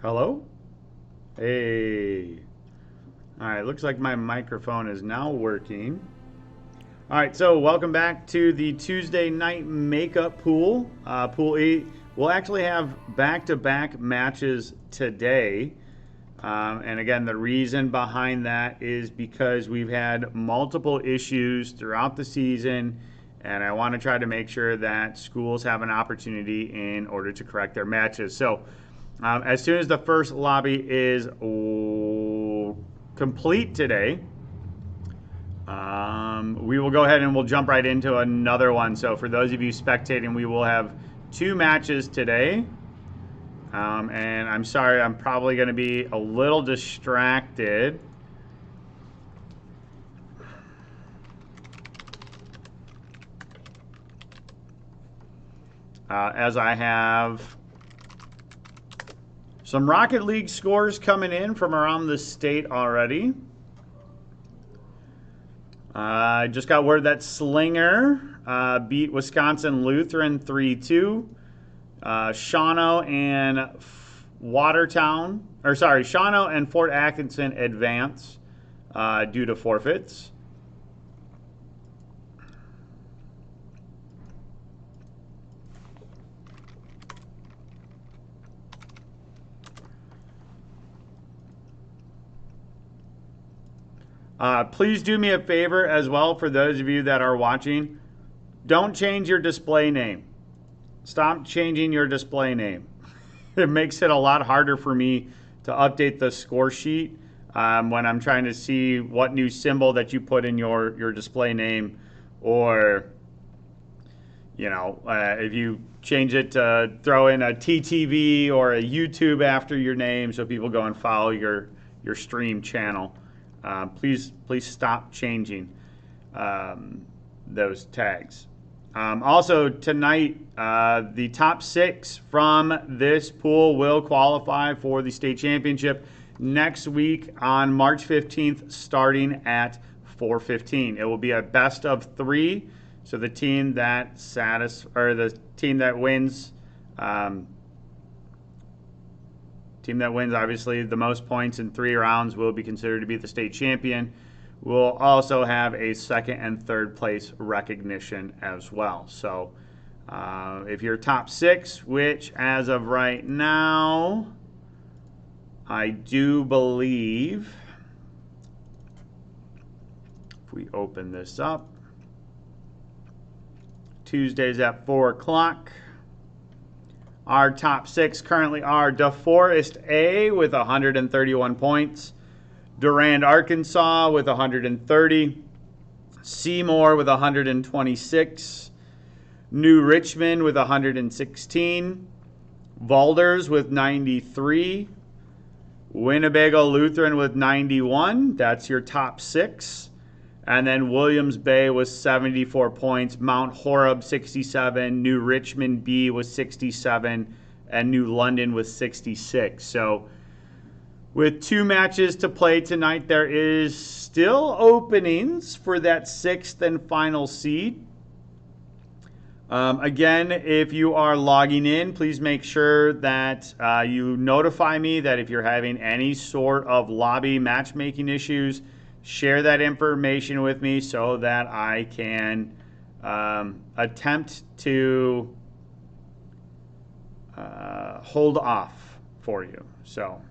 Hello? Hey. All right, looks like my microphone is now working. All right, so welcome back to the Tuesday night makeup pool. Pool 8. We'll actually have back to back matches today. And again, the reason behind that is because we've had multiple issues throughout the season, and I want to try to make sure that schools have an opportunity in order to correct their matches. So, as soon as the first lobby is complete today, we will go ahead and we'll jump right into another one. So, for those of you spectating, we will have two matches today. And I'm sorry, I'm probably going to be a little distracted. As I have some Rocket League scores coming in from around the state already. I just got word that Slinger beat Wisconsin Lutheran 3-2. Shawano and Shawano and Fort Atkinson advance due to forfeits. Please do me a favor as well for those of you that are watching. Don't change your display name. Stop changing your display name. It makes it a lot harder for me to update the score sheet when I'm trying to see what new symbol that you put in your display name, or if you change it to throw in a TTV or a YouTube after your name so people go and follow your stream channel. Please stop changing those tags. Also, tonight, the top 6 from this pool will qualify for the state championship next week on March 15th, starting at 4:15. It will be a best of 3. So the team that wins. Team that wins, obviously, the most points in 3 rounds will be considered to be the state champion. We'll also have a second and third place recognition as well. So if you're top 6, which as of right now, I do believe, if we open this up, Tuesdays at 4 o'clock. Our top 6 currently are DeForest A with 131 points, Durand, Arkansas with 130, Seymour with 126, New Richmond with 116, Valders with 93, Winnebago Lutheran with 91. That's your top 6. And then Williams Bay was 74 points, Mount Horeb 67, New Richmond B was 67, and New London was 66. So with 2 matches to play tonight, there is still openings for that 6th and final seed. Again, if you are logging in, please make sure that you notify me that if you're having any sort of lobby matchmaking issues, share that information with me so that I can attempt to hold off for you. So.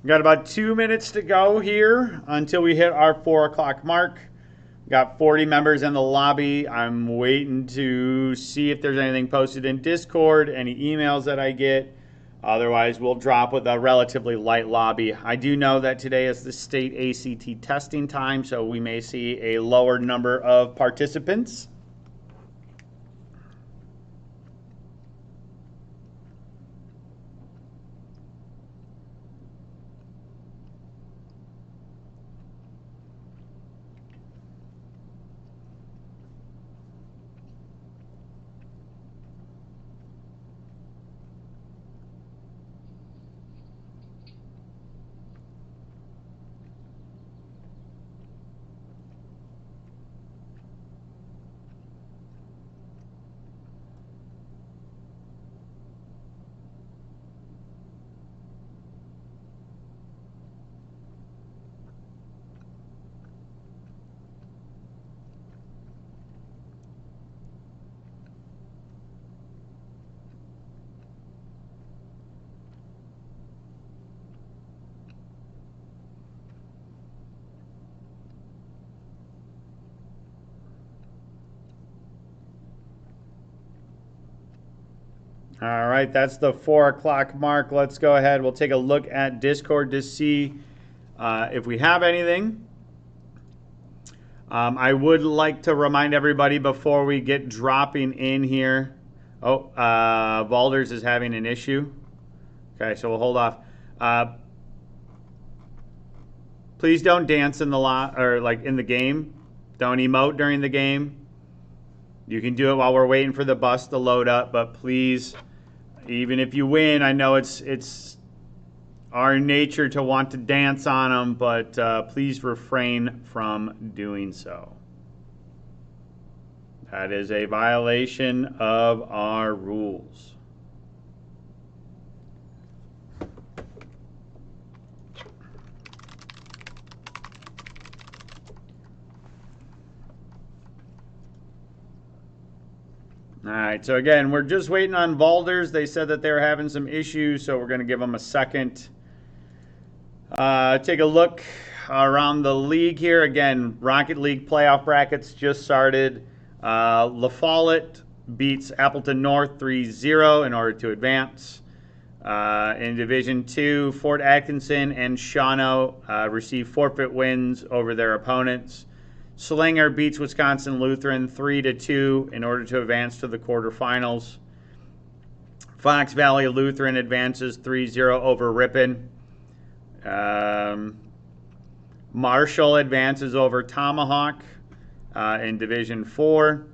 We've got about 2 minutes to go here until we hit our 4 o'clock mark. We've got 40 members in the lobby. I'm waiting to see if there's anything posted in Discord, any emails that I get. Otherwise, we'll drop with a relatively light lobby. I do know that today is the state ACT testing time, so we may see a lower number of participants. All right, that's the 4 o'clock mark. Let's go ahead. We'll take a look at Discord to see if we have anything. I would like to remind everybody before we get dropping in here. Oh, Valders is having an issue. Okay, so we'll hold off. Please don't dance in the lot or like in the game. Don't emote during the game. You can do it while we're waiting for the bus to load up, but please, even if you win, I know it's our nature to want to dance on them, but please refrain from doing so. That is a violation of our rules. All right, so again, we're just waiting on Valders. They said that they were having some issues, so we're going to give them a second. Take a look around the league here. Again, Rocket League playoff brackets just started. La Follette beats Appleton North 3-0 in order to advance. In Division 2, Fort Atkinson and Shawano received forfeit wins over their opponents. Slinger beats Wisconsin Lutheran 3-2 in order to advance to the quarterfinals. Fox Valley Lutheran advances 3-0 over Ripon. Marshall advances over Tomahawk in Division 4.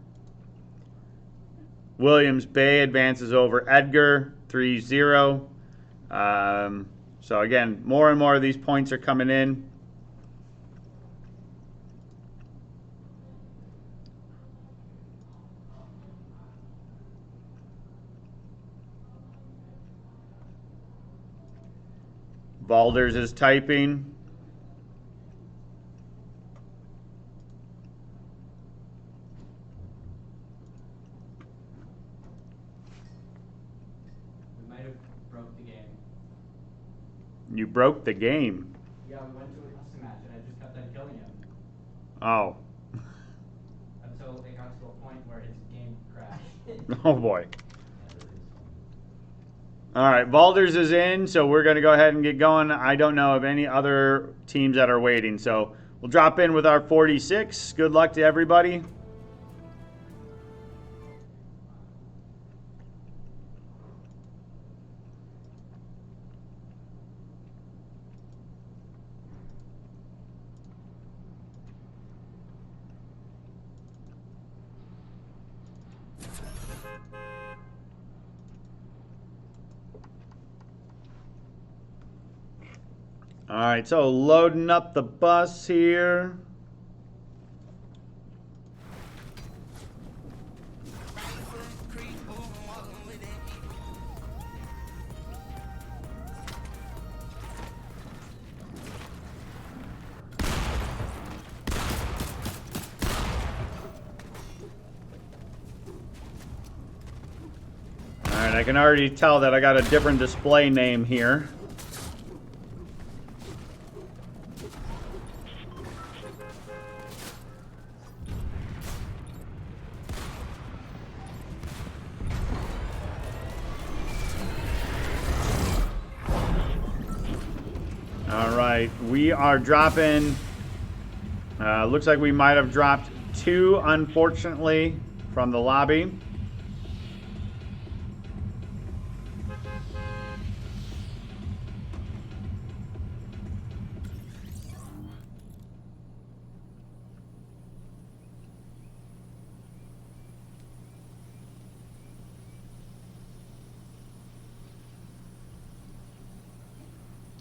Williams Bay advances over Edgar 3-0. So again, more and more of these points are coming in. Valders is typing. We might have broke the game. You broke the game. Yeah, we went to a custom match and I just kept on killing him. Oh. Until it got to a point where his game crashed. Oh boy. All right, Valders is in, so we're going to go ahead and get going. I don't know of any other teams that are waiting, so we'll drop in with our 46. Good luck to everybody. All right, so loading up the bus here. All right, I can already tell that I got a different display name here. All right, we are dropping, looks like we might have dropped 2, unfortunately, from the lobby.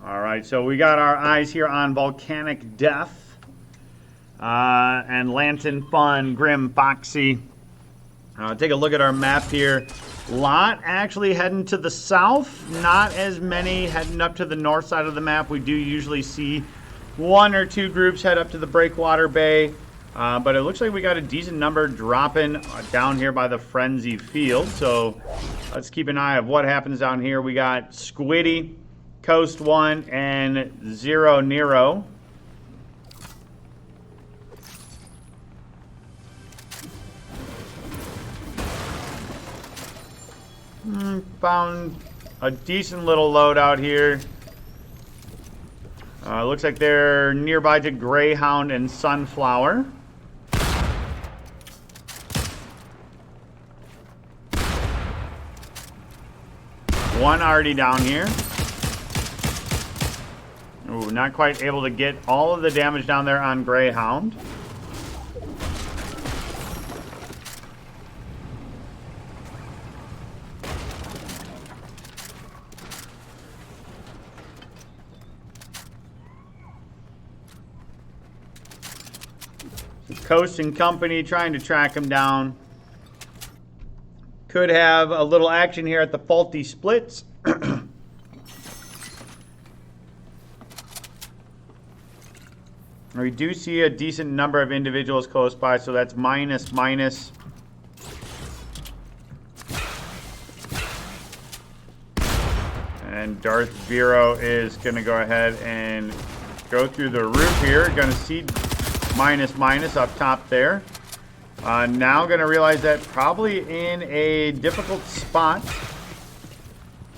All right, so we got our eyes here on Volcanic Death and Lantern Fun, Grim Foxy. Take a look at our map here. Lot actually heading to the south, not as many heading up to the north side of the map. We do usually see 1 or 2 groups head up to the Breakwater Bay, but it looks like we got a decent number dropping down here by the Frenzy Field. So let's keep an eye of what happens down here. We got Squiddy, Coast 1, and Zero Nero. found a decent little loadout here. Looks like they're nearby to Greyhound and Sunflower. One already down here. Ooh, not quite able to get all of the damage down there on Greyhound. Coast and Company trying to track him down. Could have a little action here at the Faulty Splits. We do see a decent number of individuals close by, so that's minus, minus. And Darth Vero is going to go ahead and go through the roof here. Going to see minus, minus up top there. Now going to realize that probably in a difficult spot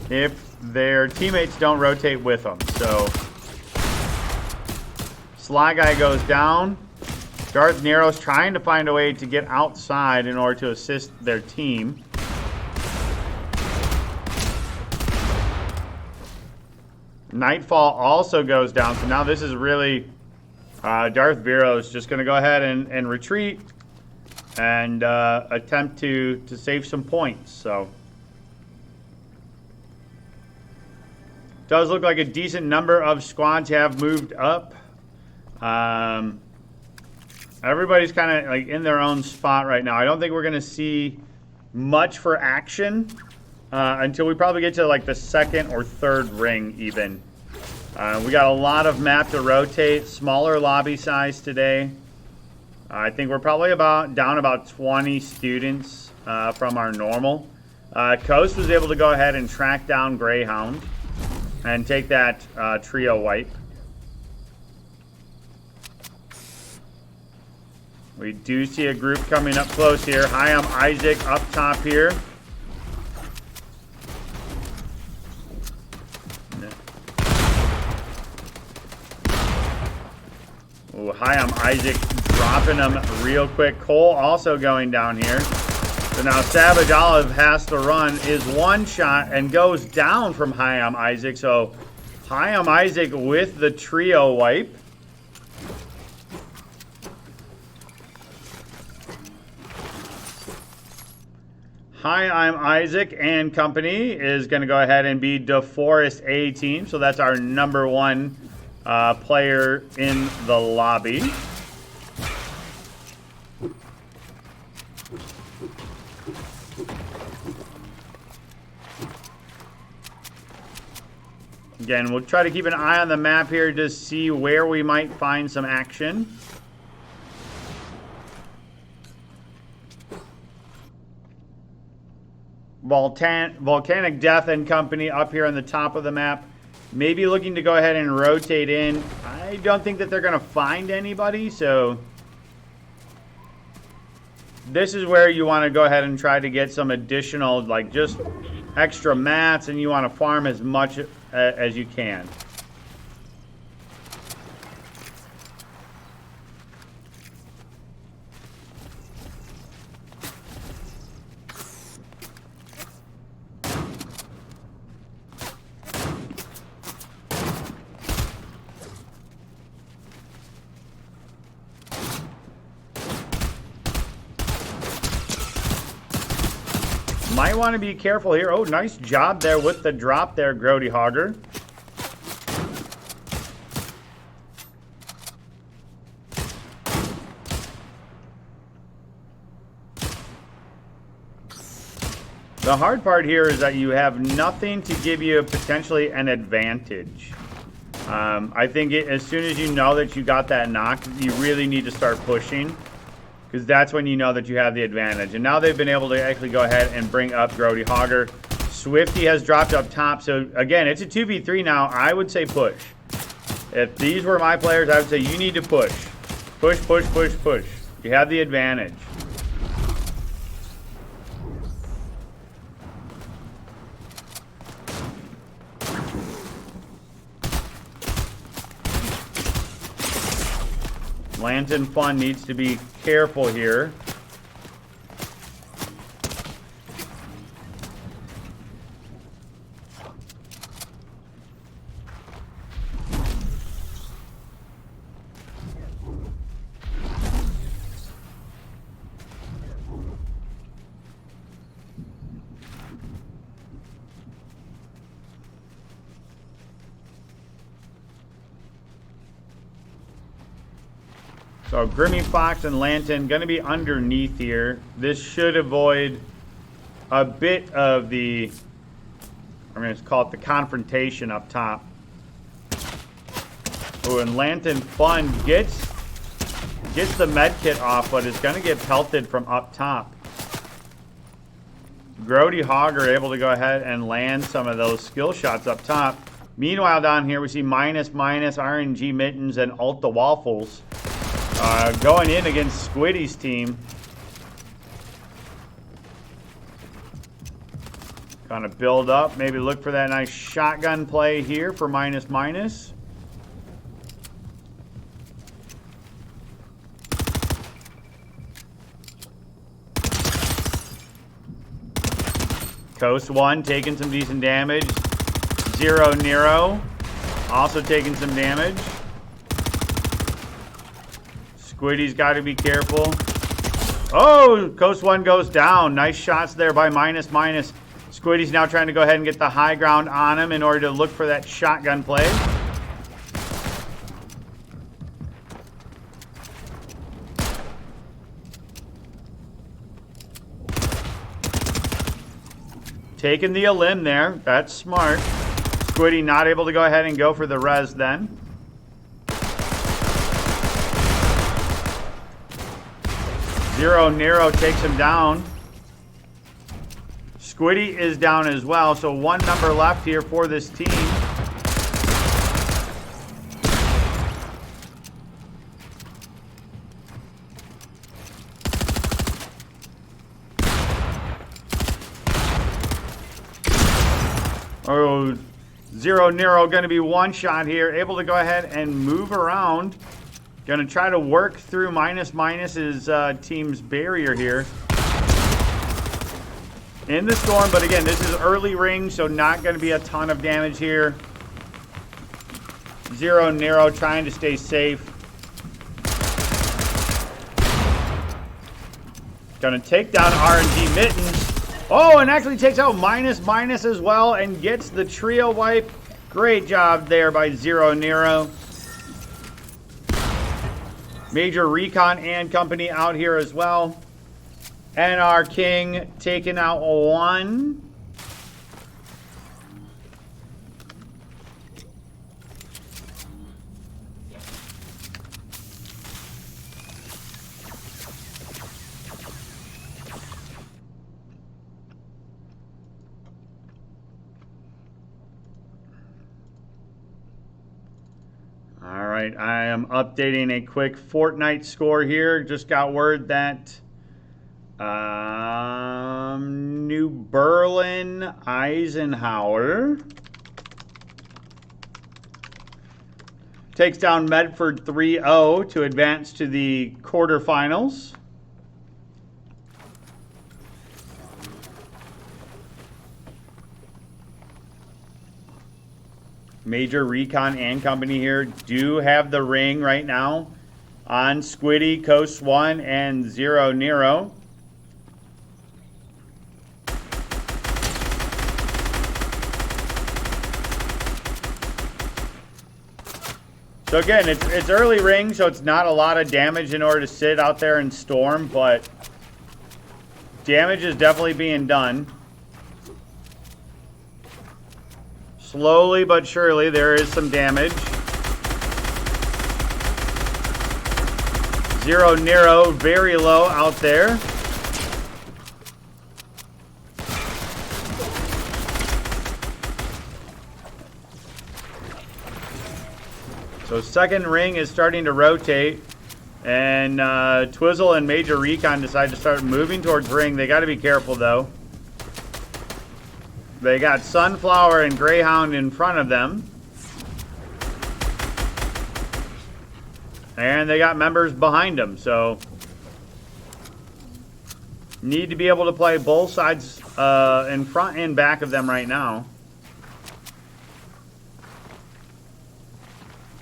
if their teammates don't rotate with them. So Sly Guy goes down. Darth Nero's trying to find a way to get outside in order to assist their team. Nightfall also goes down. So now this is really Darth Vero is just going to go ahead and retreat and attempt to save some points. So does look like a decent number of squads have moved up. Everybody's kind of like in their own spot right now. I don't think we're going to see much for action until we probably get to like the second or third ring even. We got a lot of map to rotate, smaller lobby size today. I think we're probably down about 20 students from our normal. Coast was able to go ahead and track down Greyhound and take that trio wipe. We do see a group coming up close here. Hyam Isaac up top here. Ooh, Hyam Isaac dropping them real quick. Cole also going down here. So now Savage Olive has to run, is one shot, and goes down from Hyam Isaac. So Hyam Isaac with the trio wipe. Hi, I'm Isaac and company is going to go ahead and be DeForest A team. So that's our number one player in the lobby. Again, we'll try to keep an eye on the map here to see where we might find some action. Volcanic Death and Company up here on the top of the map. Maybe looking to go ahead and rotate in. I don't think that they're going to find anybody, so this is where you want to go ahead and try to get some additional, like just extra mats, and you want to farm as much as you can. Might want to be careful here. Oh, nice job there with the drop there, Grody Hogger. The hard part here is that you have nothing to give you potentially an advantage. I think as soon as you know that you got that knock, you really need to start pushing, because that's when you know that you have the advantage. And now they've been able to actually go ahead and bring up Grody Hogger. Swifty has dropped up top. So, again, it's a 2v3 now. I would say push. If these were my players, I would say you need to push. Push, push, push, push. You have the advantage. Lantern Fun needs to be careful here. So Grimmy Fox and Lantern going to be underneath here. This should avoid a bit of the, I'm going to call it the confrontation up top. Oh, and Lantern Fun gets the med kit off, but is going to get pelted from up top. Grody Hog are able to go ahead and land some of those skill shots up top. Meanwhile, down here we see minus, RNG Mittens, and Alta Waffles. Going in against Squiddy's team. Gonna build up, maybe look for that nice shotgun play here for minus. Coast 1 taking some decent damage. Zero Nero also taking some damage. Squiddy's got to be careful. Oh, Coast 1 goes down. Nice shots there by minus. Squiddy's now trying to go ahead and get the high ground on him in order to look for that shotgun play. Taking the limb there. That's smart. Squiddy not able to go ahead and go for the res then. Zero Nero takes him down. Squiddy is down as well, so one number left here for this team. Oh, Zero Nero going to be one shot here, able to go ahead and move around. Going to try to work through minus's team's barrier here. In the storm, but again, this is early ring, so not going to be a ton of damage here. Zero Nero trying to stay safe. Going to take down RNG Mittens. Oh, and actually takes out minus as well and gets the trio wipe. Great job there by Zero Nero. Major Recon and company out here as well. And our king taking out one. All right, I am updating a quick Fortnite score here. Just got word that New Berlin Eisenhower takes down Medford 3-0 to advance to the quarterfinals. Major Recon and company here do have the ring right now on Squiddy, Coast 1, and Zero Nero. So again, it's early ring, so it's not a lot of damage in order to sit out there and storm, but damage is definitely being done. Slowly but surely, there is some damage. Zero Nero, very low out there. So second ring is starting to rotate, and Twizzle and Major Recon decide to start moving towards ring. They got to be careful though. They got Sunflower and Greyhound in front of them. And they got members behind them, so need to be able to play both sides in front and back of them right now.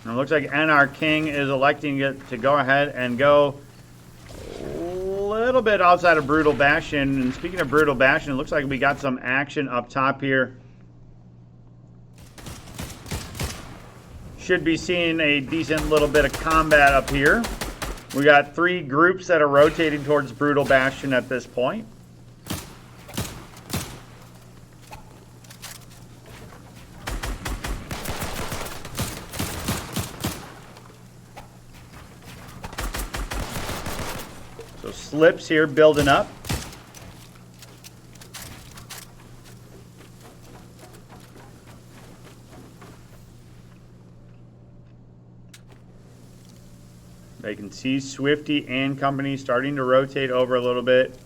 And it looks like NR King is electing to go ahead and go a little bit outside of Brutal Bastion. And speaking of Brutal Bastion, it looks like we got some action up top here. Should be seeing a decent little bit of combat up here. We got 3 groups that are rotating towards Brutal Bastion at this point. So Slips here building up. They can see Swifty and company starting to rotate over a little bit.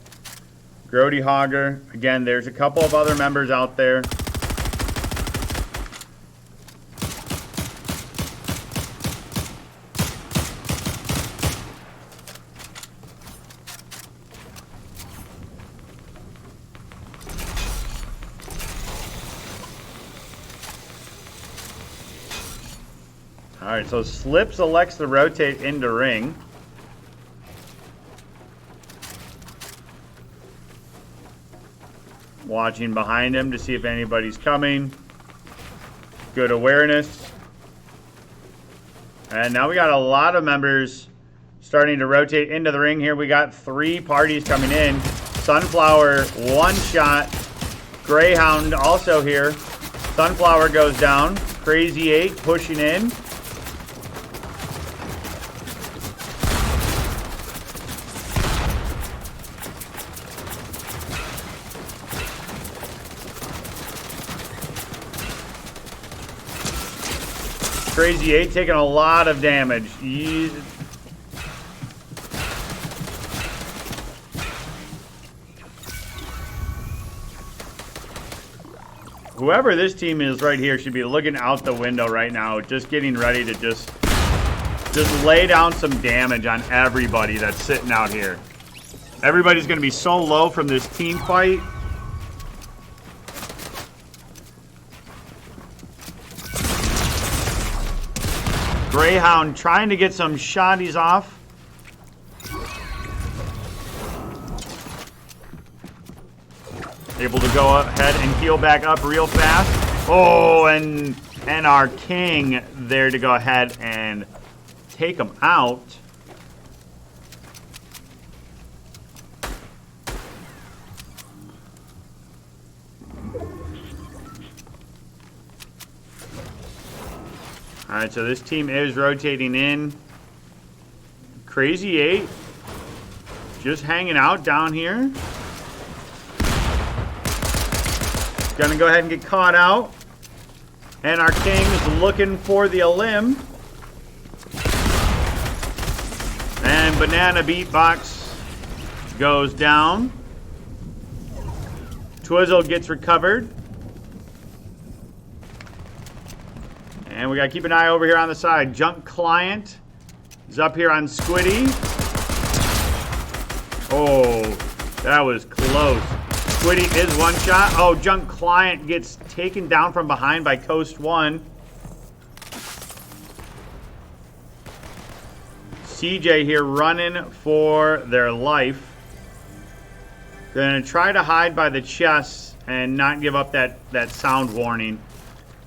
Grody Hogger. Again, there's a couple of other members out there. Alright, so Slips elects to rotate into ring. Watching behind him to see if anybody's coming. Good awareness. And now we got a lot of members starting to rotate into the ring here. We got 3 parties coming in. Sunflower, 1 shot. Greyhound also here. Sunflower goes down. Crazy 8 pushing in. Crazy 8 taking a lot of damage. Whoever this team is right here should be looking out the window right now, just getting ready to just lay down some damage on everybody that's sitting out here. Everybody's going to be so low from this team fight. Greyhound trying to get some shotties off. Able to go ahead and heal back up real fast. Oh, and our King there to go ahead and take him out. Alright, so this team is rotating in. Crazy 8 just hanging out down here. Gonna go ahead and get caught out. And our King is looking for the elim. And Banana Beatbox goes down. Twizzle gets recovered. And we got to keep an eye over here on the side. Junk Client is up here on Squiddy. Oh, that was close. Squiddy is 1 shot. Oh, Junk Client gets taken down from behind by Coast 1. CJ here running for their life. They're going to try to hide by the chests and not give up that sound warning.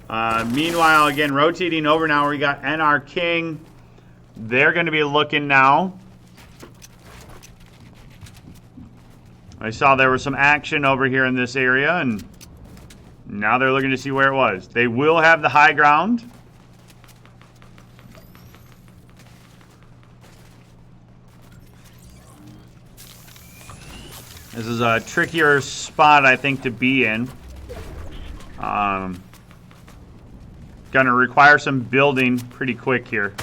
Meanwhile, again, rotating over now, we got NR King. They're going to be looking now. I saw there was some action over here in this area, and now they're looking to see where it was. They will have the high ground. This is a trickier spot, I think, to be in. Gonna require some building pretty quick here.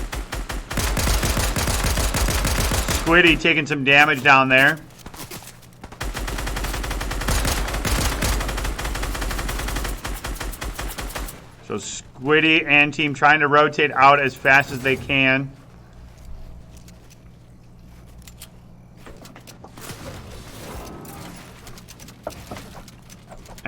Squiddy taking some damage down there. So Squiddy and team trying to rotate out as fast as they can.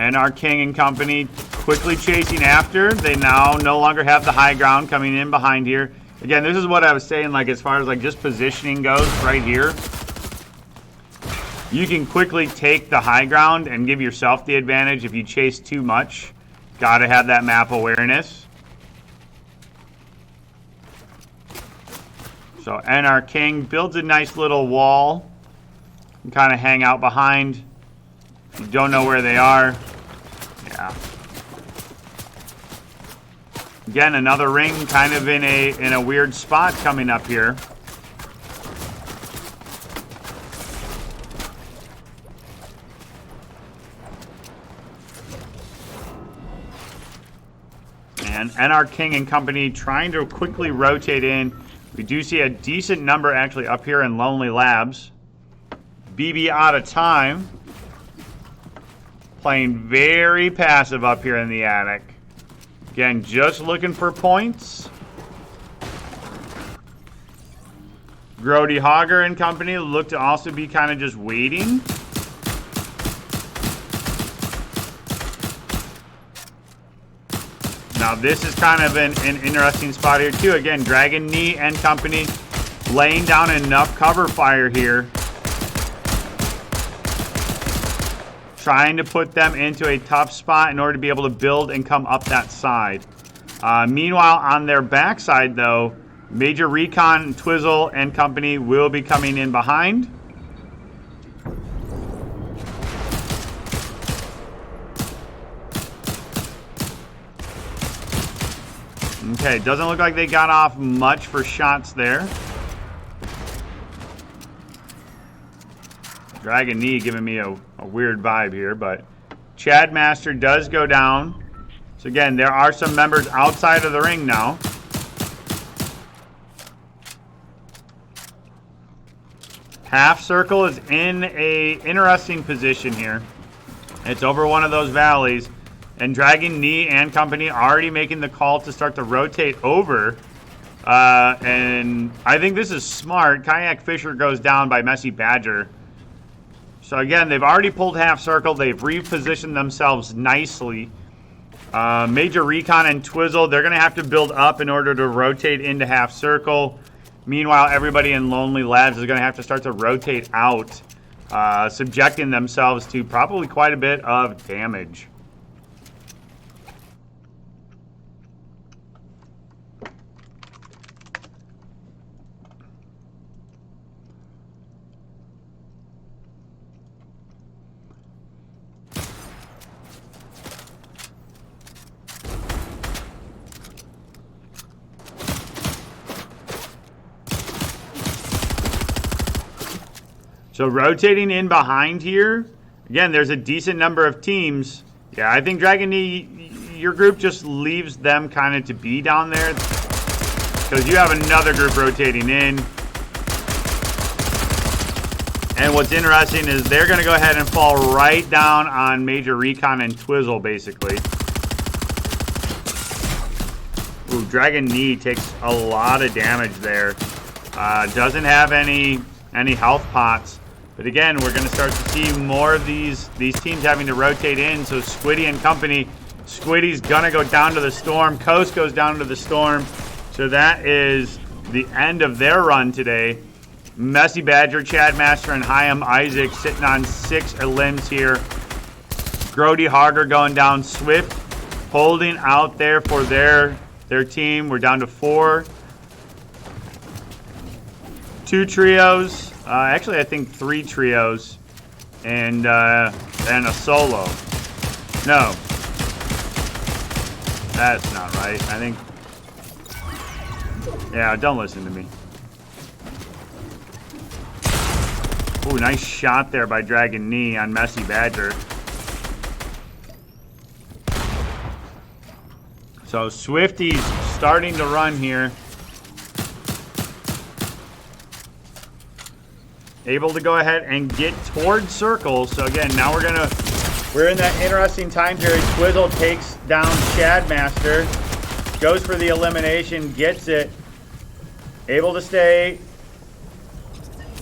And our King and company quickly chasing after. They now no longer have the high ground coming in behind here. Again, this is what I was saying, like as far as like just positioning goes right here. You can quickly take the high ground and give yourself the advantage if you chase too much. Gotta have that map awareness. So, and our King builds a nice little wall and kind of hang out behind. You don't know where they are. Yeah. Again, another ring kind of in a weird spot coming up here. And our King and company trying to quickly rotate in. We do see a decent number actually up here in Lonely Labs. BB out of time. Playing very passive up here in the attic. Again, just looking for points. Grody Hogger and company look to also be kind of just waiting. Now this is kind of an interesting spot here too. Again, Dragon Knee and company laying down enough cover fire here. Trying to put them into a tough spot in order to be able to build and come up that side. Meanwhile, on their backside though, Major Recon, Twizzle, and company will be coming in behind. Okay, doesn't look like they got off much for shots there. Dragon Knee giving me a weird vibe here, but Chad Master does go down. So again, there are some members outside of the ring now. Half Circle is in a interesting position here. It's over one of those valleys. And Dragon Knee and company already making the call to start to rotate over. And I think this is smart. Kayak Fisher goes down by Messy Badger. So again, they've already pulled Half Circle. They've repositioned themselves nicely. Major Recon and Twizzle, they're going to have to build up in order to rotate into Half Circle. Meanwhile, everybody in Lonely Labs is going to have to start to rotate out, subjecting themselves to probably quite a bit of damage. So rotating in behind here, again, there's a decent number of teams. Yeah, I think Dragon Knee, your group just leaves them kind of to be down there because you have another group rotating in. And what's interesting is they're going to go ahead and fall right down on Major Recon and Twizzle, basically. Ooh, Dragon Knee takes a lot of damage there. Doesn't have any health pots. But again, we're going to start to see more of these teams having to rotate in. So Squiddy and company, Squiddy's going to go down to the Storm. Coast goes down to the Storm. So that is the end of their run today. Messy Badger, Chad Master, and Hyam Isaac sitting on 6 limbs here. Grody Hogger going down. Swift holding out there for their team. We're down to 4. 2 trios. Actually, I think 3 trios and a solo. No, that's not right. I think. Yeah, don't listen to me. Ooh, nice shot there by Dragon Knee on Messy Badger. So Swifty's starting to run here. Able to go ahead and get towards Circle. So again, now we're in that interesting time period. Twizzle takes down Chad Master. Goes for the elimination, gets it. Able to stay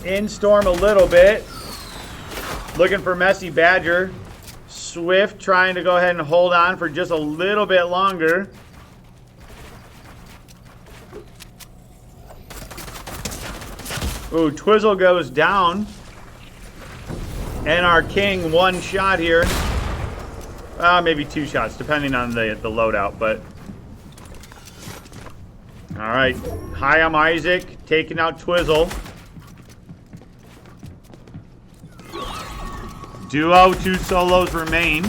in Storm a little bit. Looking for Messy Badger. Swift trying to go ahead and hold on for just a little bit longer. Ooh, Twizzle goes down. And our king, one shot here. Maybe two shots, depending on the loadout, but... Alright, Hayam Isaac taking out Twizzle. Duo, 2 solos remain.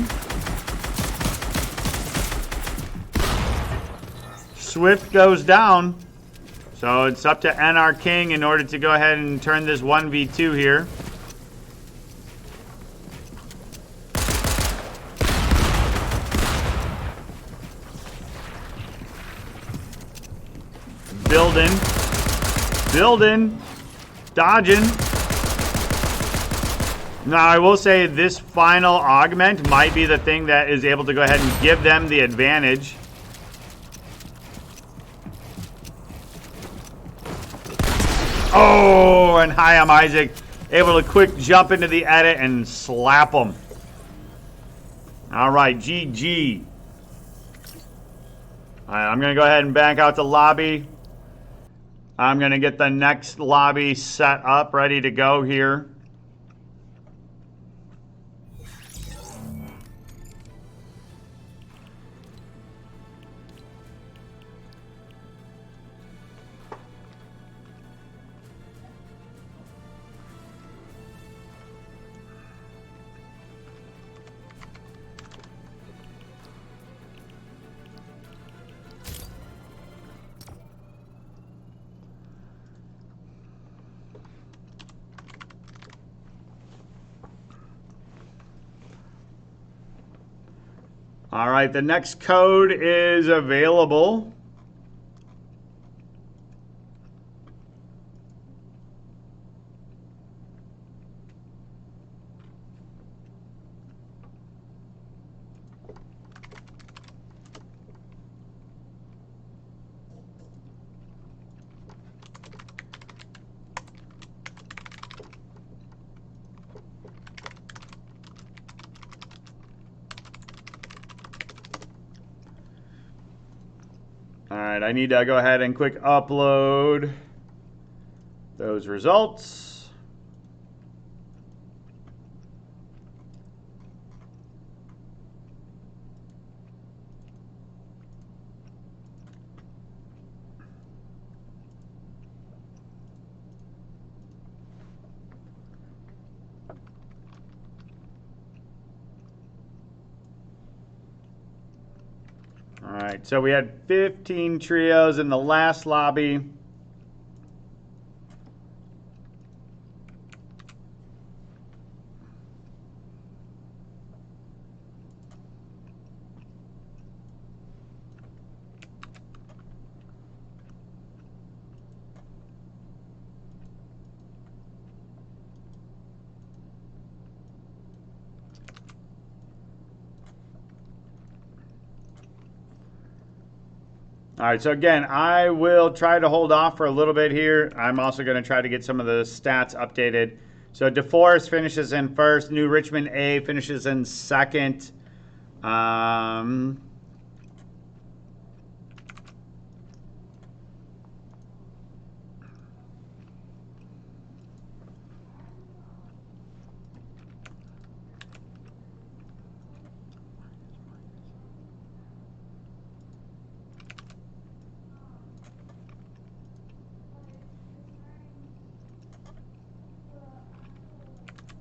Swift goes down. So it's up to NR King in order to go ahead and turn this 1v2 here. Building. Dodging. Now, I will say this final augment might be the thing that is able to go ahead and give them the advantage. Oh, and Hayam Isaac able to quick jump into the edit and slap him. All right, GG. All right, I'm going to go ahead and back out the lobby. I'm going to get the next lobby set up, ready to go here. All right, the next code is available. All right, I need to go ahead and quick upload those results. All right, so we had 15 trios in the last lobby. All right, so again, I will try to hold off for a little bit here. I'm also going to try to get some of the stats updated. So DeForest finishes in first. New Richmond A finishes in second.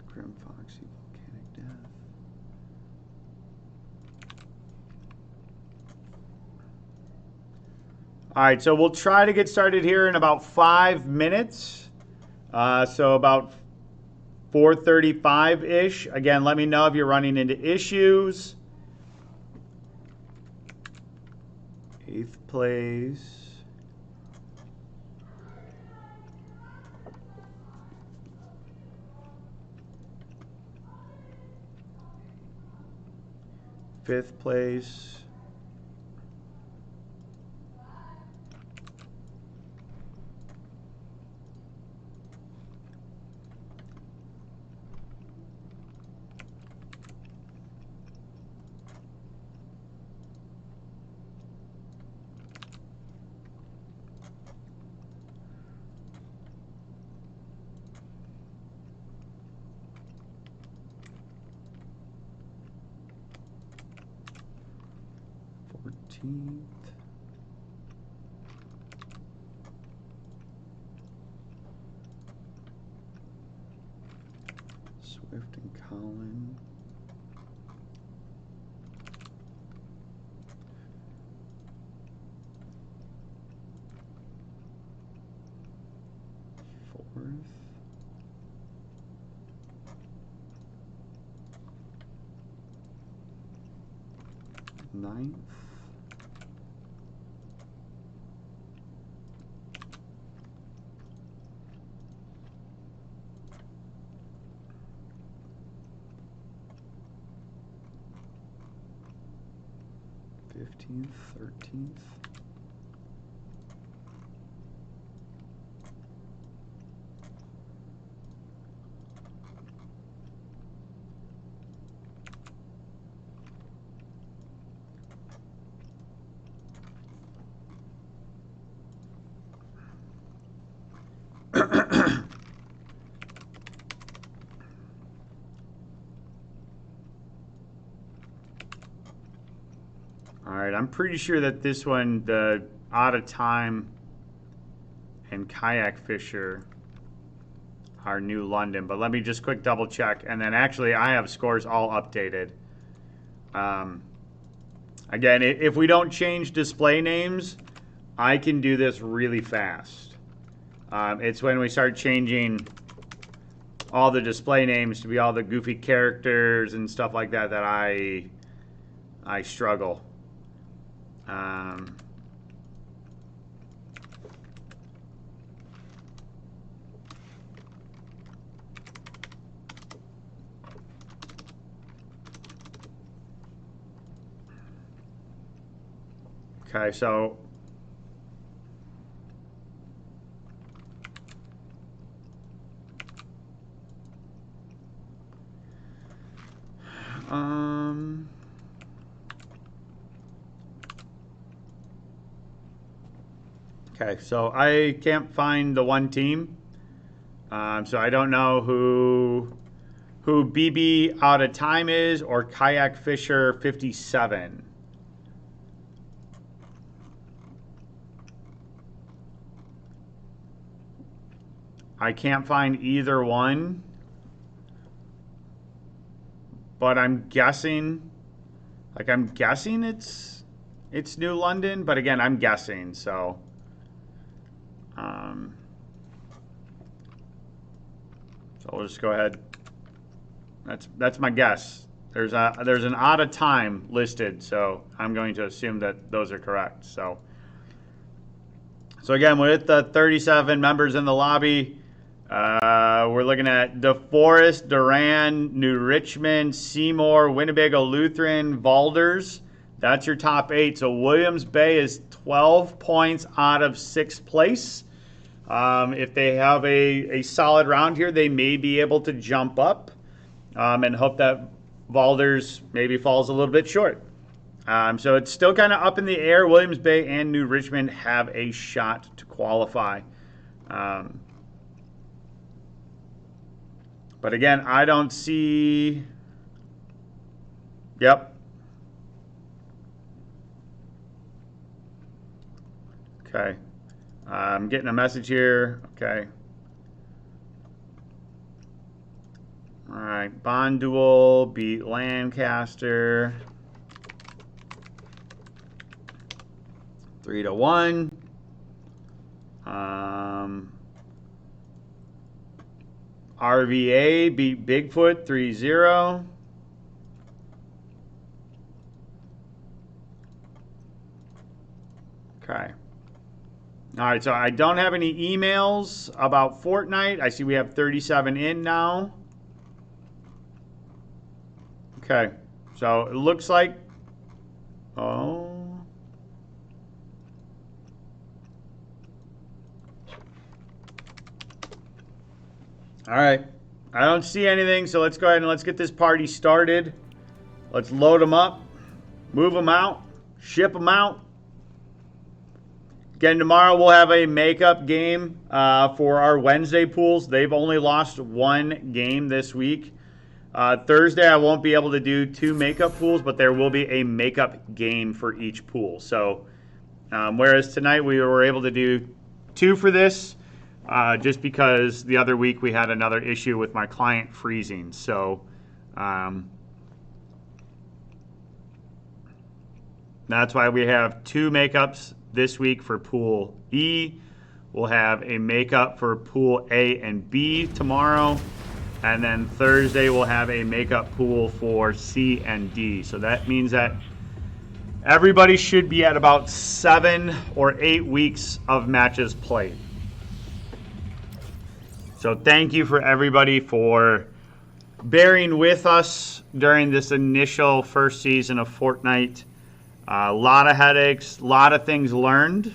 Grim Foxy, Volcanic Death. All right, so we'll try to get started here in about 5 minutes. So about 4:35-ish. Again, let me know if you're running into issues. 8th place. Fifth place. 13th. Swift and Colin. Fourth. Ninth. Fifteenth, 13th. All right, I'm pretty sure that this one, the Out of Time and Kayak Fisher are New London, but let me just quick double check. And then actually I have scores all updated. Again, if we don't change display names, I can do this really fast. It's when we start changing all the display names to be all the goofy characters and stuff like that that I struggle. Okay, so okay, so I can't find the one team, so I don't know who BB Out of Time is or Kayak Fisher 57. I can't find either one, but I'm guessing it's New London, but again, I'm guessing, so so we'll just go ahead. That's my guess. There's an Out of Time listed, so I'm going to assume that those are correct. So again, with the 37 members in the lobby, we're looking at DeForest, Durand, New Richmond, Seymour, Winnebago Lutheran, Valders. That's your top 8. So Williams Bay is 12 points out of 6th place. If they have a solid round here, they may be able to jump up and hope that Valders maybe falls a little bit short. So it's still kind of up in the air. Williams Bay and New Richmond have a shot to qualify. But again, I don't see... Yep. Okay. I'm getting a message here. Okay. All right. Bonduel beat Lancaster 3-1. RVA beat Bigfoot 3-0. Okay. All right, so I don't have any emails about Fortnite. I see we have 37 in now. Okay, so it looks like... Oh... All right, I don't see anything, so let's go ahead and let's get this party started. Let's load them up, move them out, ship them out. Again, tomorrow we'll have a makeup game for our Wednesday pools. They've only lost one game this week. Thursday, I won't be able to do 2 makeup pools, but there will be a makeup game for each pool. So, whereas tonight we were able to do 2 for this, just because the other week we had another issue with my client freezing. So, that's why we have 2 makeups this week for Pool E. We'll have a makeup for Pool A and B tomorrow. And then Thursday we'll have a makeup pool for C and D. So that means that everybody should be at about 7 or 8 weeks of matches played. So thank you for everybody for bearing with us during this initial first season of Fortnite. A lot of headaches, a lot of things learned.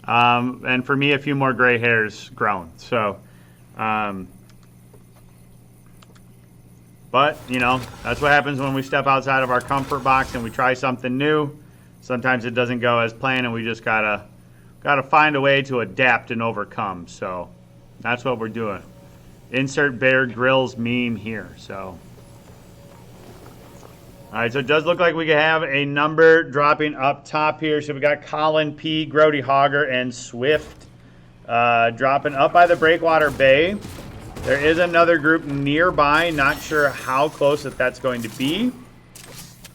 And for me, a few more gray hairs grown. So, but, you know, that's what happens when we step outside of our comfort box and we try something new. Sometimes it doesn't go as planned, and we just gotta find a way to adapt and overcome. So that's what we're doing. Insert Bear Grylls meme here. So, all right, so it does look like we could have a number dropping up top here. So we got Colin P, Grody Hogger, and Swift dropping up by the Breakwater Bay. There is another group nearby. Not sure how close that's going to be.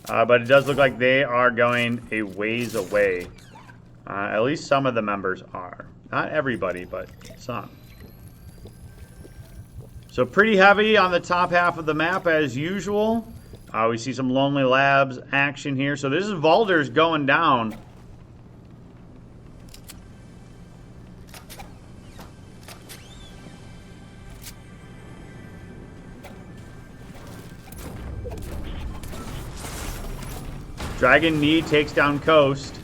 But it does look like they are going a ways away. At least some of the members are. Not everybody, but some. So pretty heavy on the top half of the map as usual. We see some Lonely Labs action here. So this is Valders going down. Dragon Knee takes down Coast.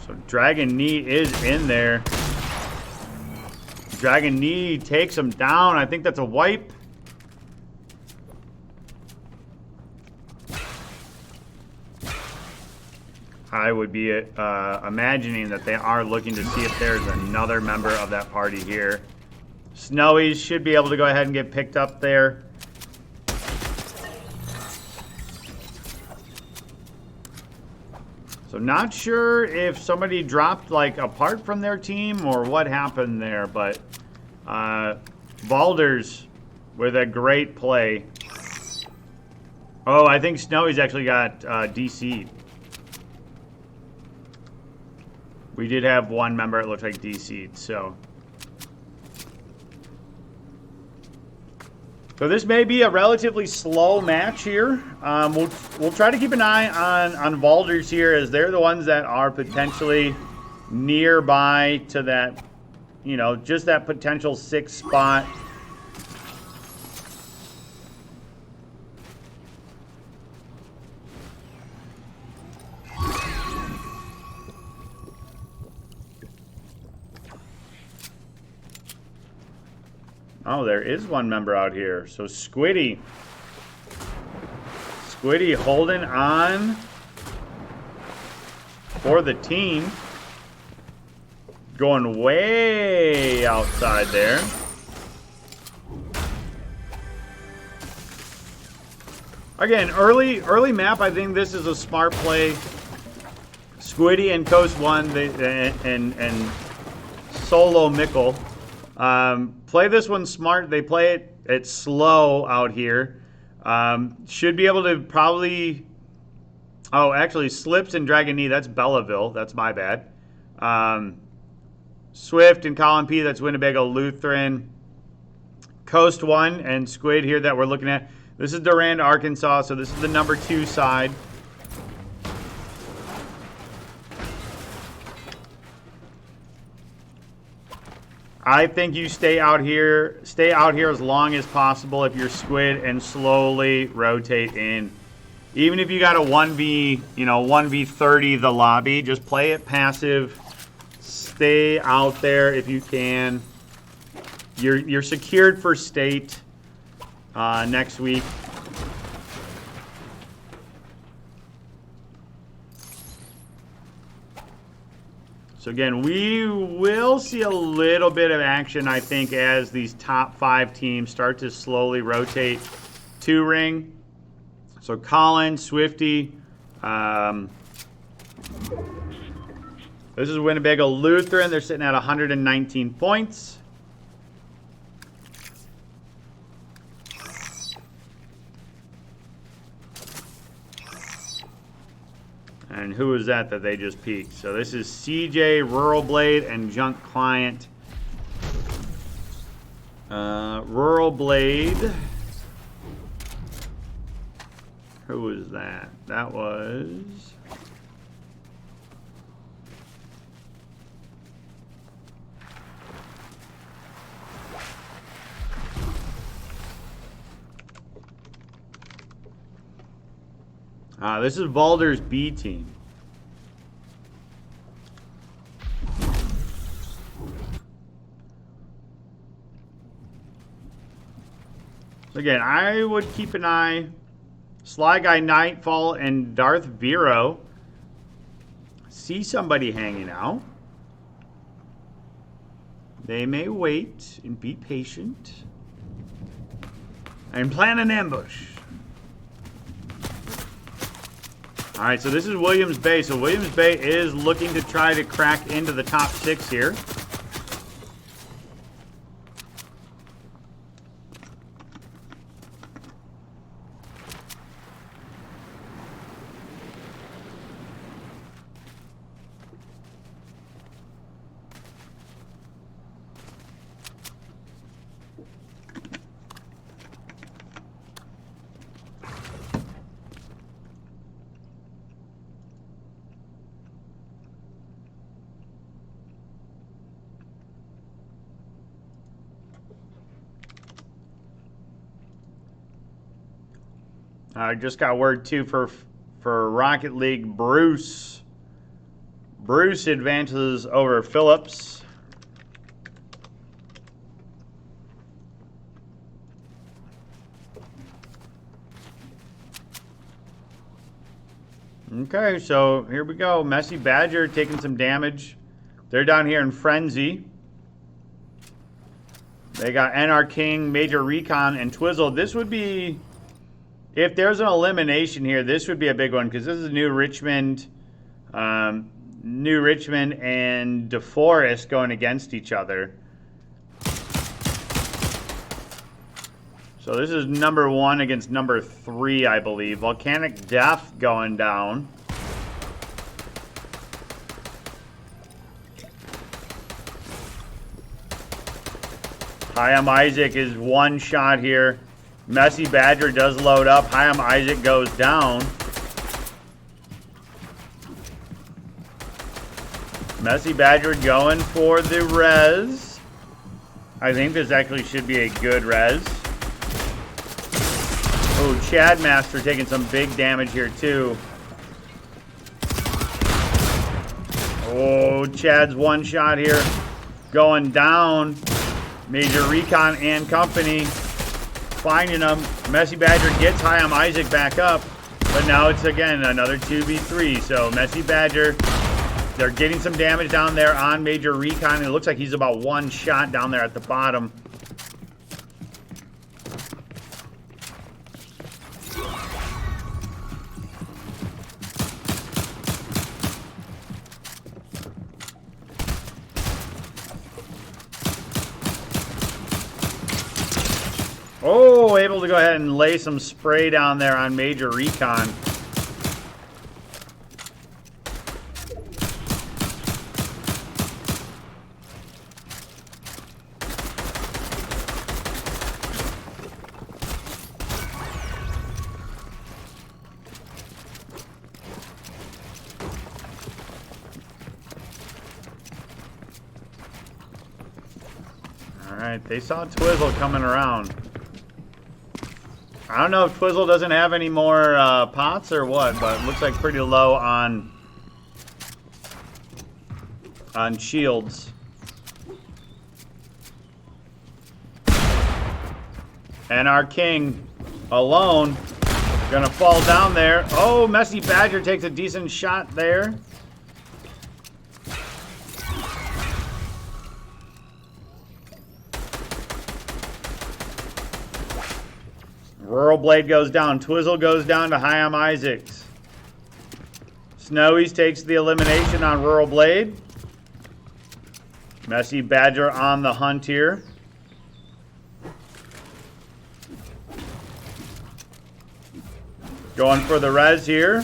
So Dragon Knee is in there. Dragon Knee takes him down. I think that's a wipe. I would be imagining that they are looking to see if there's another member of that party here. Snowies should be able to go ahead and get picked up there. So not sure if somebody dropped like apart from their team or what happened there, but Valders with a great play. Oh, I think Snowy's actually got DC'd. We did have one member, it looks like, DC'd, so. So this may be a relatively slow match here. We'll try to keep an eye on Valders here, as they're the ones that are potentially nearby to that, you know, just that potential 6th spot. Oh, there is one member out here. So Squiddy. Squiddy holding on for the team. Going way outside there. Again, early map. I think this is a smart play. Squiddy and Coast 1 and Solo Mickle. Play this one smart. They play it slow out here. Should be able to probably... Oh, actually, Slips and Dragon Knee, that's Belleville. That's my bad. Swift and Colin P, that's Winnebago Lutheran. Coast 1 and Squid here that we're looking at. This is Durand, Arkansas, so this is the number 2 side. I think you stay out here as long as possible if you're Squid, and slowly rotate in. Even if you got a 1v30 the lobby, just play it passive. Stay out there if you can. You're secured for state. next week. So again, we will see a little bit of action, I think, as these top 5 teams start to slowly rotate to ring. So Colin, Swifty. This is Winnebago Lutheran. They're sitting at 119 points. And who is that they just peaked? So this is CJ, Rural Blade, and Junk Client. Rural Blade. Who was that? That was... this is Valder's B team. So again, I would keep an eye. Sly Guy Nightfall and Darth Vero. See somebody hanging out. They may wait and be patient. And plan an ambush. Alright, so this is Williams Bay. So Williams Bay is looking to try to crack into the top 6 here. I just got word too for Rocket League. Bruce advances over Phillips. Okay, so here we go. Messy Badger taking some damage. They're down here in Frenzy. They got NR King, Major Recon, and Twizzle. This would be... If there's an elimination here, this would be a big one because this is New Richmond and DeForest going against each other. So this is number 1 against number 3, I believe. Volcanic Death going down. Hyam Isaac is one shot here. Messy Badger does load up. Hyam Isaac goes down. Messy Badger going for the res. I think this actually should be a good res. Oh, Chad Master taking some big damage here too. Oh, Chad's one shot here. Going down. Major Recon and company. Finding him. Messy Badger gets Hyam Isaac back up. But now it's again another 2v3. So Messy Badger, they're getting some damage down there on Major Recon. It looks like he's about one shot down there at the bottom. Oh, able to go ahead and lay some spray down there on Major Recon. All right, they saw Twizzle coming around. I don't know if Twizzle doesn't have any more pots or what, but it looks like pretty low on shields. And our king alone gonna fall down there. Oh, Messy Badger takes a decent shot there. Rural Blade goes down. Twizzle goes down to Hyam Isaacs. Snowies takes the elimination on Rural Blade. Messy Badger on the hunt here. Going for the res here.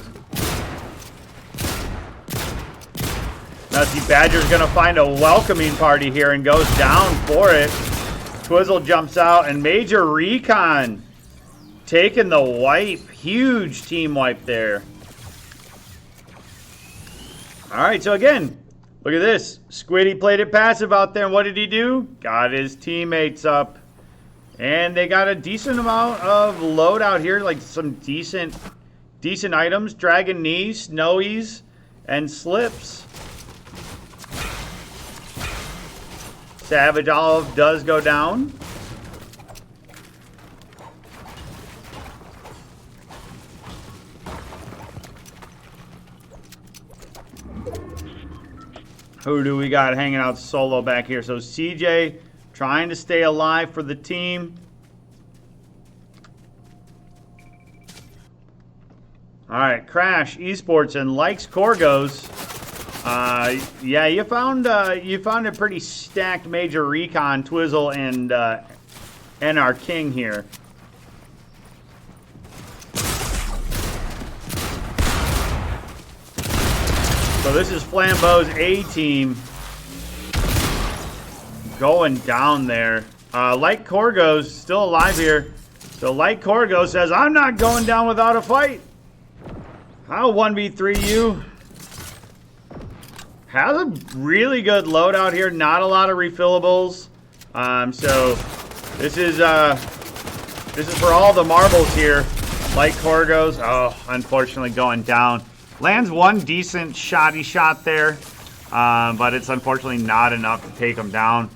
Messy Badger's going to find a welcoming party here and goes down for it. Twizzle jumps out and Major Recon taking the wipe. Huge team wipe there. Alright, so again, look at this. Squiddy played it passive out there, and what did he do? Got his teammates up. And they got a decent amount of loadout here, like some decent items. Dragon Knees, Snowies, and Slips. Savage Olive does go down. Who do we got hanging out solo back here? So CJ trying to stay alive for the team. All right, Crash Esports and Likes Corgos. Yeah, you found a pretty stacked Major Recon, Twizzle, and our king here. So this is Flambeau's A team going down there. Like Corgos still alive here. So Like Corgo says, I'm not going down without a fight. I'll 1v3 you. Has a really good loadout here. Not a lot of refillables. So this is for all the marbles here. Like Corgos. Oh, unfortunately going down. Lands one decent shoddy shot there, but it's unfortunately not enough to take him down.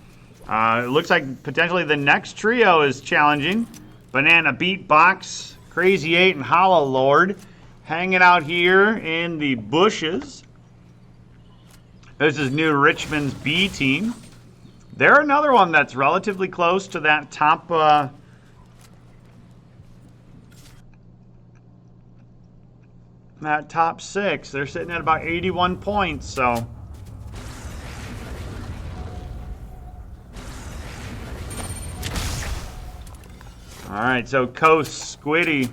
It looks like potentially the next trio is challenging. Banana Beatbox, Crazy 8, and Hollow Lord hanging out here in the bushes. This is New Richmond's B team. They're another one that's relatively close to that top top 6. They're sitting at about 81 points, so all right, so Coast, Squiddy,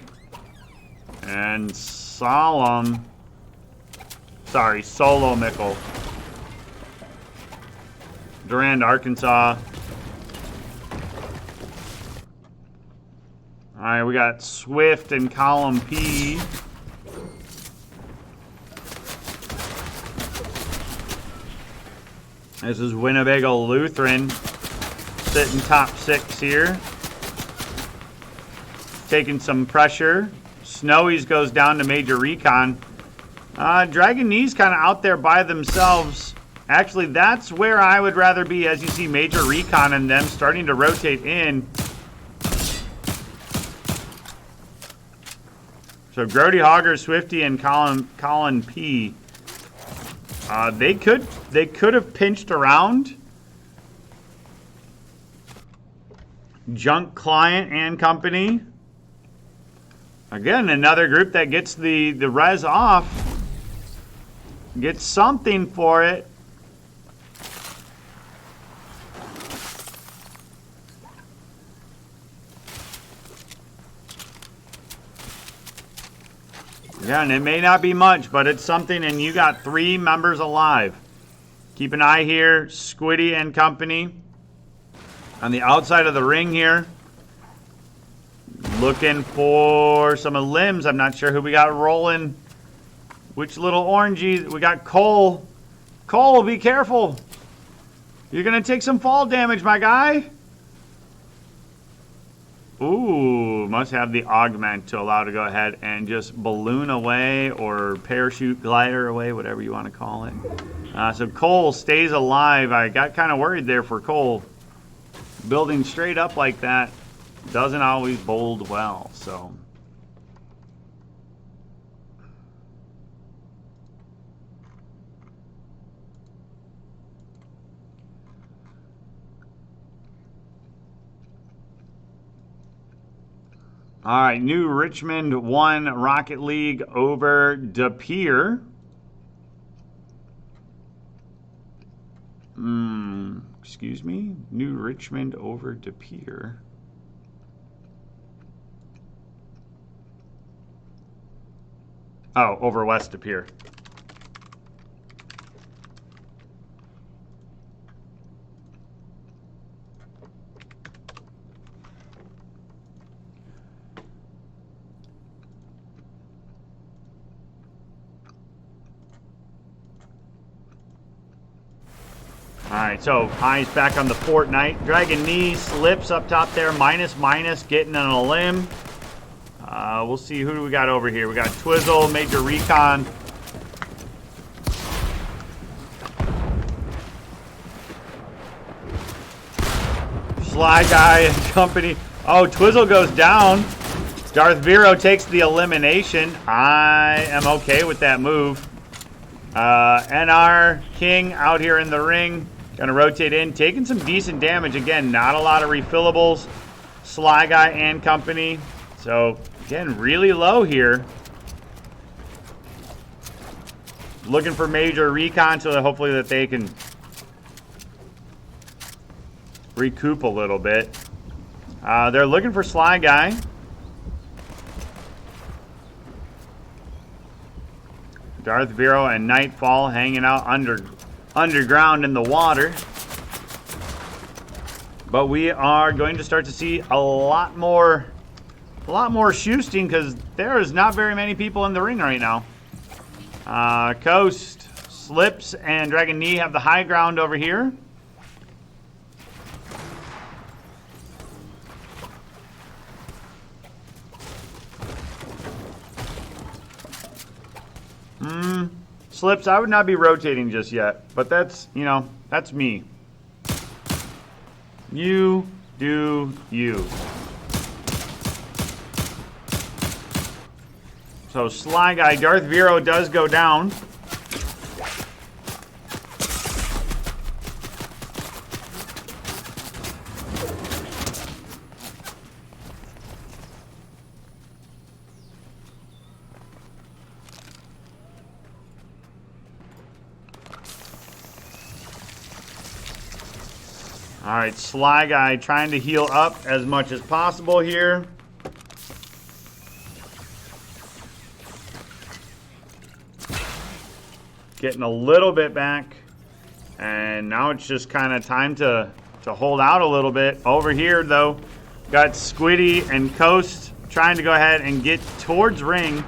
and Solo Mickle. Durand, Arkansas. All right, we got Swift and Column P. This is Winnebago Lutheran, sitting top 6 here. Taking some pressure. Snowies goes down to Major Recon. Dragon Knees kind of out there by themselves. Actually, that's where I would rather be, as you see Major Recon and them starting to rotate in. So Grody Hogger, Swifty, and Colin P. They could have pinched around Junk Client and Company. Again, another group that gets the res off. Gets something for it. Yeah, and it may not be much, but it's something, and you got 3 members alive. Keep an eye here, Squiddy and Company. On the outside of the ring here. Looking for some limbs. I'm not sure who we got rolling. Which little orangey? We got Cole. Cole, be careful. You're going to take some fall damage, my guy. Ooh, must have the augment to allow to go ahead and just balloon away or parachute glider away, whatever you want to call it. So Cole stays alive. I got kind of worried there for Cole. Building straight up like that. doesn't always bode well, so. All right, New Richmond won Rocket League over De Pere. Excuse me? New Richmond over De Pere. Oh, over West De Pere. Alright, so eyes back on the Fortnite. Dragon Knee slips up top there. Minus, getting on a limb. We'll see who do we got over here. We got Twizzle, Major Recon. Sly Guy and company. Oh, Twizzle goes down. Darth Vero takes the elimination. I am okay with that move. NR King out here in the ring. Gonna rotate in, taking some decent damage. Again, not a lot of refillables. Sly Guy and company. So, again, really low here. Looking for Major Recon so that hopefully that they can recoup a little bit. They're looking for Sly Guy. Darth Vero and Nightfall hanging out underground in the water. But we are going to start to see a lot more shooting because there is not very many people in the ring right now. Coast, Slips, and Dragon Knee have the high ground over here. Slips, I would not be rotating just yet, but that's, you know, that's me. You do you. So Sly Guy, Darth Vero does go down. All right, Sly Guy trying to heal up as much as possible here. Getting a little bit back. And now it's just kind of time to hold out a little bit. Over here, though, got Squiddy and Coast trying to go ahead and get towards ring.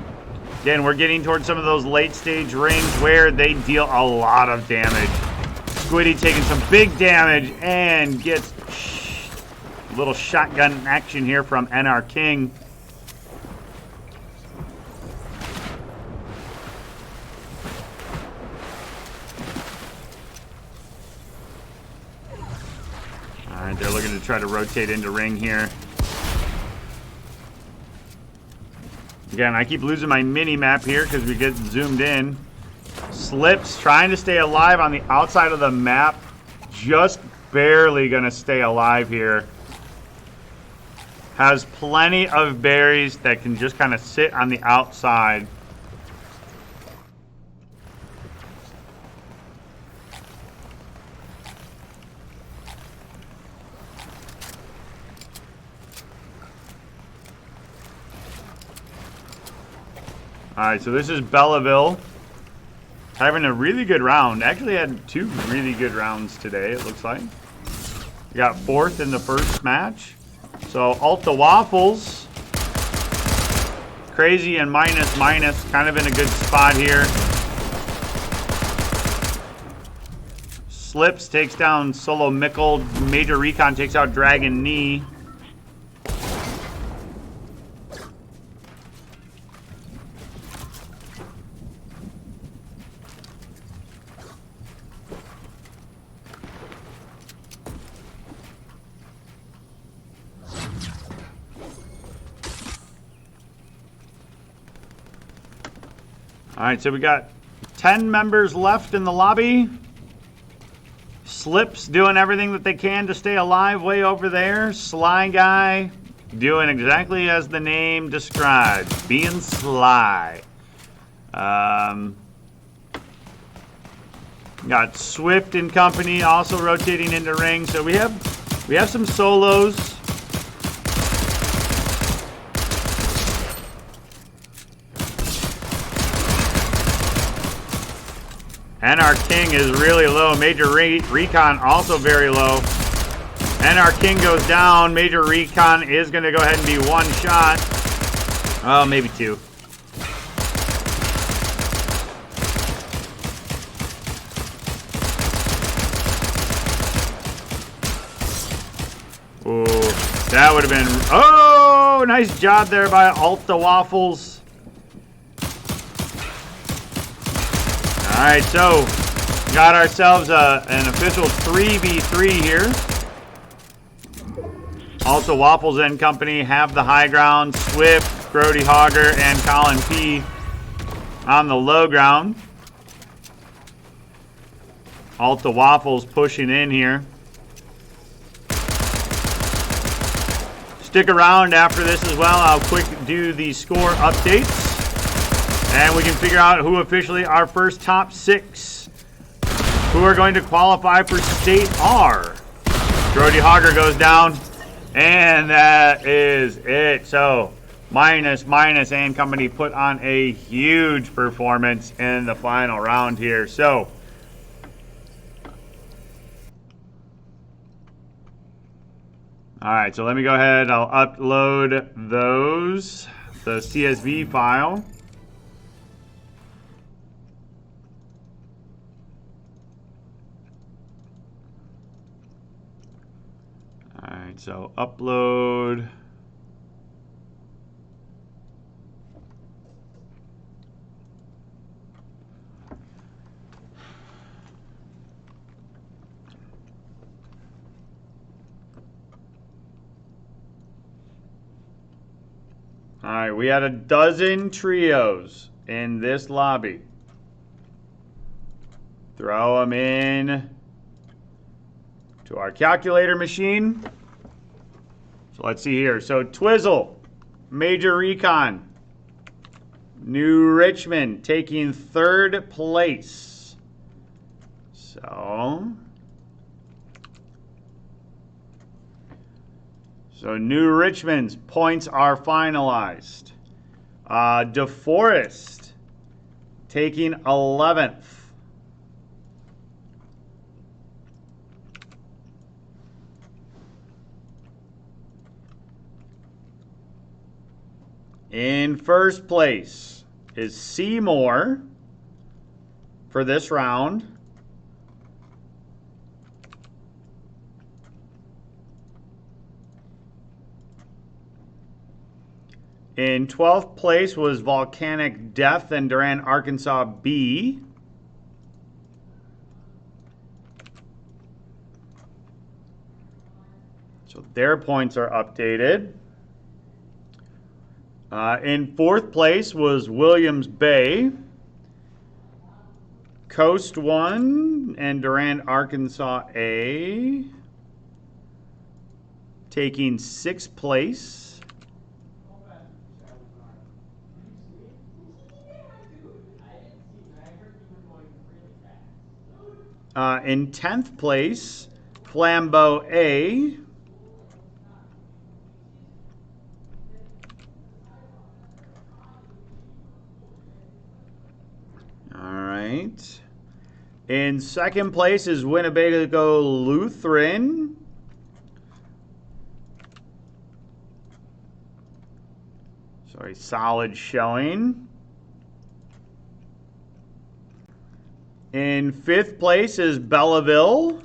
Again, we're getting towards some of those late stage rings where they deal a lot of damage. Squiddy taking some big damage and gets a little shotgun action here from NR King. Alright, they're looking to try to rotate into ring here. Again, I keep losing my mini map here because we get zoomed in. Slips trying to stay alive on the outside of the map. Just barely going to stay alive here. Has plenty of berries that can just kind of sit on the outside. Alright, so this is Belleville. Having a really good round. Actually had two really good rounds today, it looks like. We got fourth in the first match. So Alta Waffles. Crazy and minus. Kind of in a good spot here. Slips takes down Solo Mickle. Major Recon takes out Dragon Knee. All right, so we got 10 members left in the lobby. Slips doing everything that they can to stay alive way over there. Sly Guy doing exactly as the name describes, being sly. Got Swift and company also rotating into ring. So we have some solos. And our king is really low. Major Recon also very low. And our king goes down. Major Recon is going to go ahead and be one shot. Oh, maybe two. Ooh, that would have been... Oh, nice job there by Alta Waffles. All right, so got ourselves an official 3v3 here. Also, Waffles and company have the high ground. Swift, Brody Hogger, and Colin P on the low ground. Alta Waffles pushing in here. Stick around after this as well. I'll quick do the score updates. And we can figure out who officially our first top 6 who are going to qualify for state are. Brody Hogger goes down. And that is it. So, Minus and company put on a huge performance in the final round here. So, all right, so let me go ahead. I'll upload the CSV file. All right, so upload. All right, we had a dozen trios in this lobby. Throw them in to our calculator machine. So let's see here. So Twizzle, Major Recon, New Richmond taking 3rd place. So New Richmond's points are finalized. DeForest taking 11th. In 1st place is Seymour for this round. In 12th place was Volcanic Death and Durand, Arkansas B. So their points are updated. In 4th place was Williams Bay, Coast 1, and Durand, Arkansas A, taking 6th place. In 10th place, Flambeau A. In 2nd place is Winnebago Lutheran. So a solid showing. In 5th place is Belleville.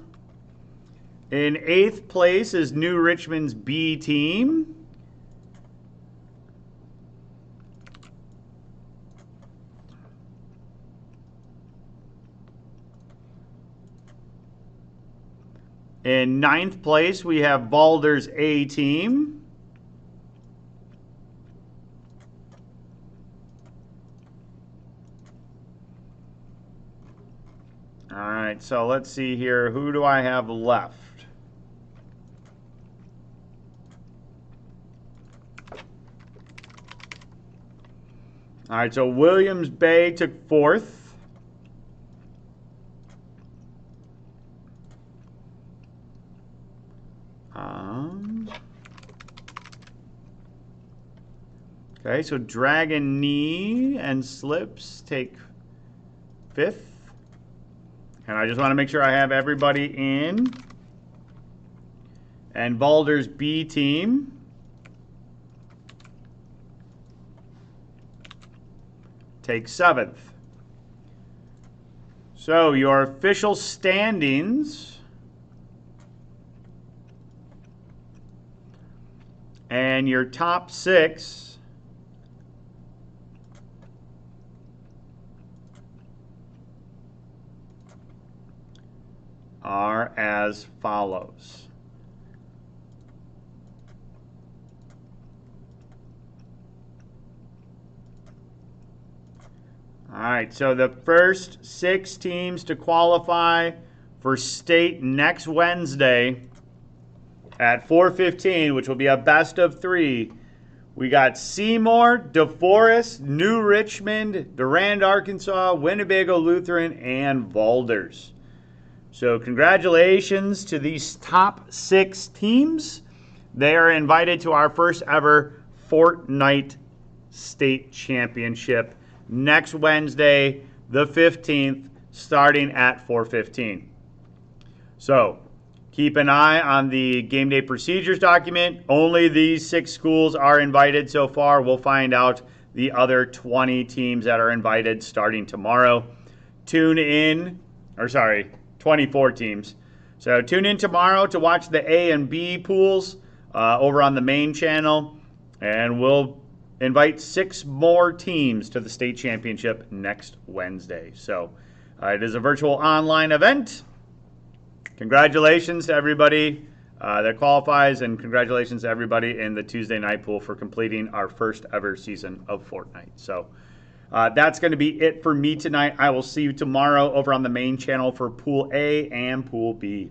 In 8th place is New Richmond's B team. In 9th place, we have Balder's A team. So let's see here. Who do I have left? All right, so Williams Bay took 4th. Okay, so Dragon Knee and Slips take 5th. And I just want to make sure I have everybody in. And Balder's B team takes 7th. So your official standings and your top 6 are as follows. All right, so the first 6 teams to qualify for state next Wednesday at 4:15, which will be a best of 3. We got Seymour, DeForest, New Richmond, Durand, Arkansas, Winnebago Lutheran, and Valders. So congratulations to these top 6 teams. They are invited to our first ever Fortnite State Championship next Wednesday, the 15th, starting at 4:15. So keep an eye on the game day procedures document. Only these 6 schools are invited so far. We'll find out the other 20 teams that are invited starting tomorrow. 24 teams. So tune in tomorrow to watch the A and B pools over on the main channel, and we'll invite 6 more teams to the state championship next Wednesday. So it is a virtual online event. Congratulations to everybody that qualifies, and congratulations to everybody in the Tuesday night pool for completing our first ever season of Fortnite. So that's going to be it for me tonight. I will see you tomorrow over on the main channel for Pool A and Pool B.